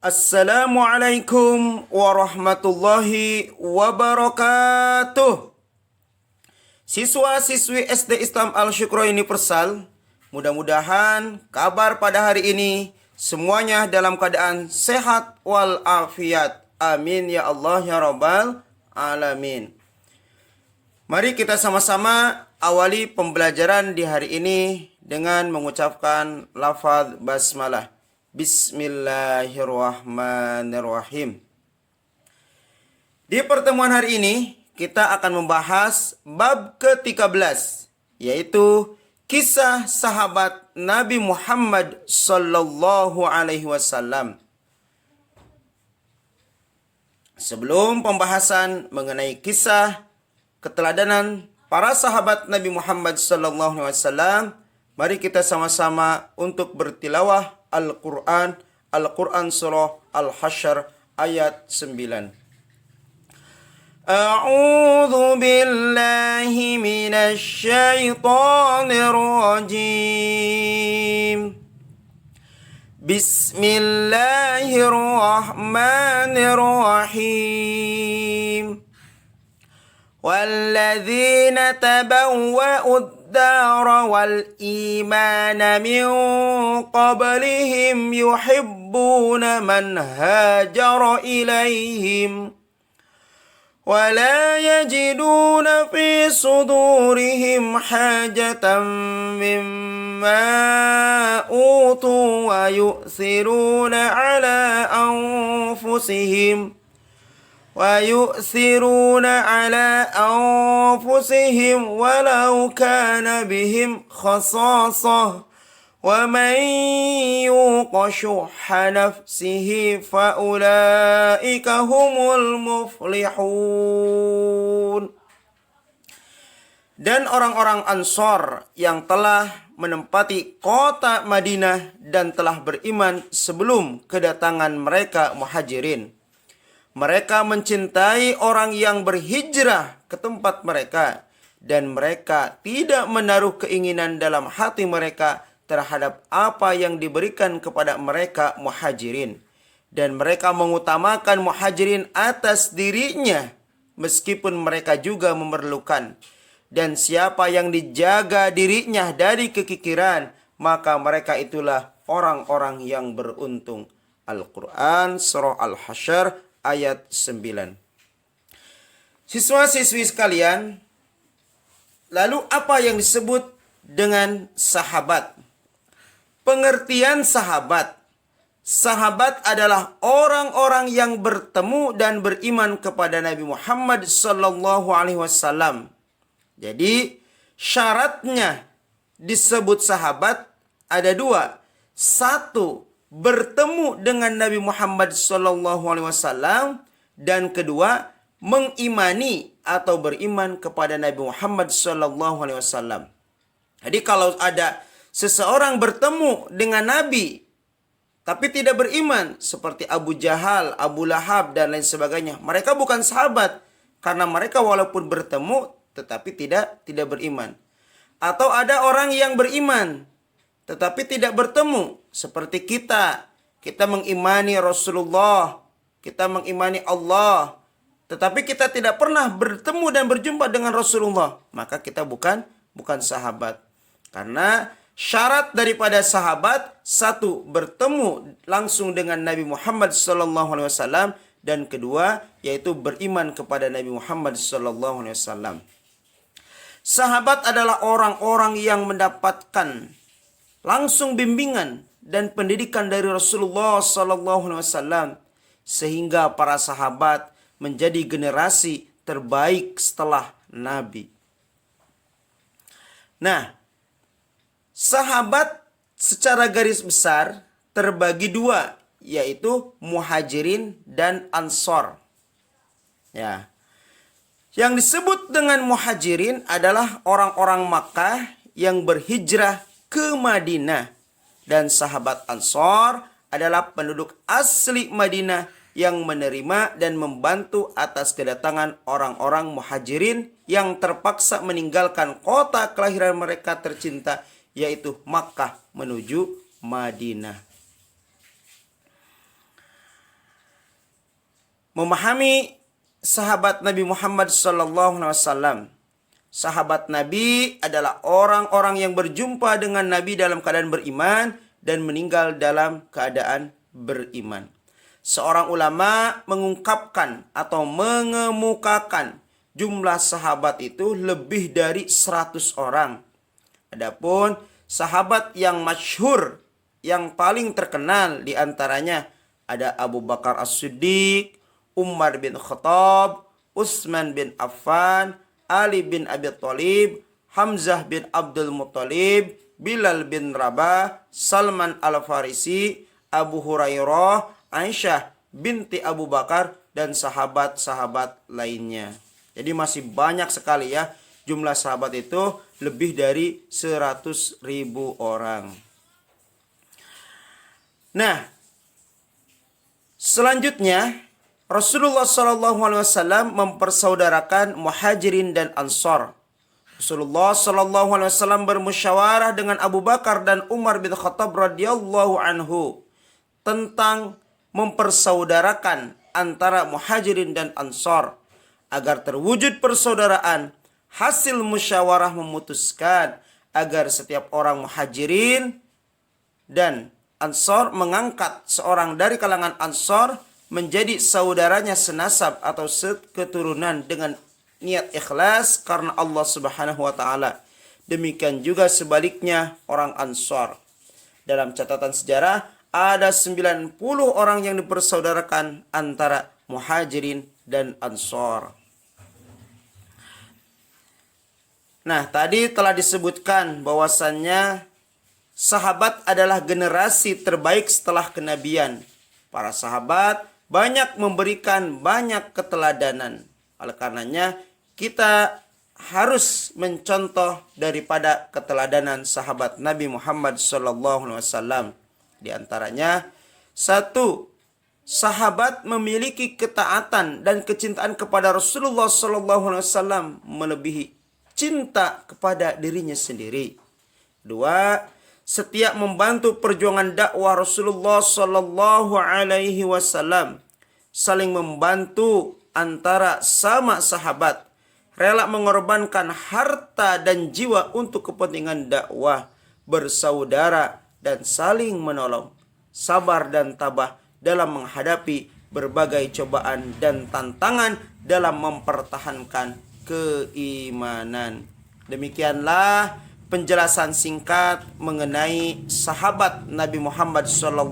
Assalamualaikum warahmatullahi wabarakatuh. Siswa-siswi SD Islam Al-Syukra Universal, mudah-mudahan kabar pada hari ini semuanya dalam keadaan sehat walafiat. Amin ya Allah ya Rabbal alamin. Mari kita sama-sama awali pembelajaran di hari ini dengan mengucapkan lafaz basmalah. Bismillahirrahmanirrahim. Di pertemuan hari ini kita akan membahas bab ke-13, yaitu kisah sahabat Nabi Muhammad sallallahu alaihi wasallam. Sebelum pembahasan mengenai kisah keteladanan para sahabat Nabi Muhammad sallallahu alaihi wasallam, mari kita sama-sama untuk bertilawah Al-Quran surah Al-Hasyr ayat 9. A'udzu billahi minasy syaithanir rajim. Bismillahirrahmanirrahim. Walladzina tabawwa'ud الدار والإيمان من قبلهم يحبون من هاجر إليهم ولا يجدون في صدورهم حاجة مما أوتوا ويؤثرون على أنفسهم ولو كان بهم خصاصة ومن يوق شح نفسه فأولئك هم المفلحون. Dan orang-orang Ansor yang telah menempati kota Madinah dan telah beriman sebelum kedatangan mereka Muhajirin. Mereka mencintai orang yang berhijrah ke tempat mereka, dan mereka tidak menaruh keinginan dalam hati mereka terhadap apa yang diberikan kepada mereka Muhajirin. Dan mereka mengutamakan Muhajirin atas dirinya, meskipun mereka juga memerlukan. Dan siapa yang dijaga dirinya dari kekikiran, maka mereka itulah orang-orang yang beruntung. Al-Quran surah Al-Hasyr ayat 9. Siswa-siswi sekalian, lalu apa yang disebut dengan sahabat? Pengertian sahabat. Sahabat adalah orang-orang yang bertemu dan beriman kepada Nabi Muhammad sallallahu alaihi wasallam. Jadi, syaratnya disebut sahabat ada dua. Satu, bertemu dengan Nabi Muhammad SAW, dan kedua, mengimani atau beriman kepada Nabi Muhammad SAW. Jadi kalau ada seseorang bertemu dengan Nabi tapi tidak beriman, seperti Abu Jahal, Abu Lahab dan lain sebagainya, mereka bukan sahabat karena mereka walaupun bertemu tetapi tidak beriman. Atau ada orang yang beriman tetapi tidak bertemu, seperti kita mengimani Rasulullah, kita mengimani Allah, tetapi kita tidak pernah bertemu dan berjumpa dengan Rasulullah, maka kita bukan sahabat. Karena syarat daripada sahabat, satu, bertemu langsung dengan Nabi Muhammad SAW, dan kedua, yaitu beriman kepada Nabi Muhammad SAW. Sahabat adalah orang-orang yang mendapatkan langsung bimbingan dan pendidikan dari Rasulullah SAW, sehingga para sahabat menjadi generasi terbaik setelah Nabi. Nah, sahabat secara garis besar terbagi dua, yaitu Muhajirin dan Ansor. Ya. Yang disebut dengan Muhajirin adalah orang-orang Makkah yang berhijrah ke Madinah, dan sahabat Ansor adalah penduduk asli Madinah yang menerima dan membantu atas kedatangan orang-orang Muhajirin yang terpaksa meninggalkan kota kelahiran mereka tercinta, yaitu Makkah, menuju Madinah. memahami sahabat Nabi Muhammad SAW. Sahabat Nabi adalah orang-orang yang berjumpa dengan Nabi dalam keadaan beriman dan meninggal dalam keadaan beriman. Seorang ulama mengungkapkan atau mengemukakan jumlah sahabat itu lebih dari 100 orang. Adapun sahabat yang masyhur, yang paling terkenal diantaranya ada Abu Bakar As-Siddiq, Umar bin Khattab, Utsman bin Affan, Ali bin Abi Thalib, Hamzah bin Abdul Muttalib, Bilal bin Rabah, Salman Al-Farisi, Abu Hurairah, Aisyah binti Abu Bakar, dan sahabat-sahabat lainnya. Jadi masih banyak sekali ya. Jumlah sahabat itu lebih dari 100.000 orang. Nah, selanjutnya Rasulullah SAW mempersaudarakan Muhajirin dan Ansor. Rasulullah SAW bermusyawarah dengan Abu Bakar dan Umar bin Khattab radhiyallahu anhu tentang mempersaudarakan antara Muhajirin dan Ansor. Agar terwujud persaudaraan, hasil musyawarah memutuskan agar setiap orang Muhajirin dan Ansor mengangkat seorang dari kalangan Ansor menjadi saudaranya senasab atau seketurunan dengan niat ikhlas karena Allah Subhanahu wa taala. Demikian juga sebaliknya orang Ansor. Dalam catatan sejarah ada 90 orang yang dipersaudarakan antara Muhajirin dan Ansor. Nah, tadi telah disebutkan bahwasannya sahabat adalah generasi terbaik setelah kenabian. Para sahabat banyak memberikan banyak keteladanan. Oleh karenanya kita harus mencontoh daripada keteladanan sahabat Nabi Muhammad SAW. Di antaranya, 1. Sahabat memiliki ketaatan dan kecintaan kepada Rasulullah SAW melebihi cinta kepada dirinya sendiri. 2. Setiap membantu perjuangan dakwah Rasulullah SAW, saling membantu antara sama sahabat, rela mengorbankan harta dan jiwa untuk kepentingan dakwah, bersaudara dan saling menolong, sabar dan tabah dalam menghadapi berbagai cobaan dan tantangan dalam mempertahankan keimanan. Demikianlah penjelasan singkat mengenai sahabat Nabi Muhammad SAW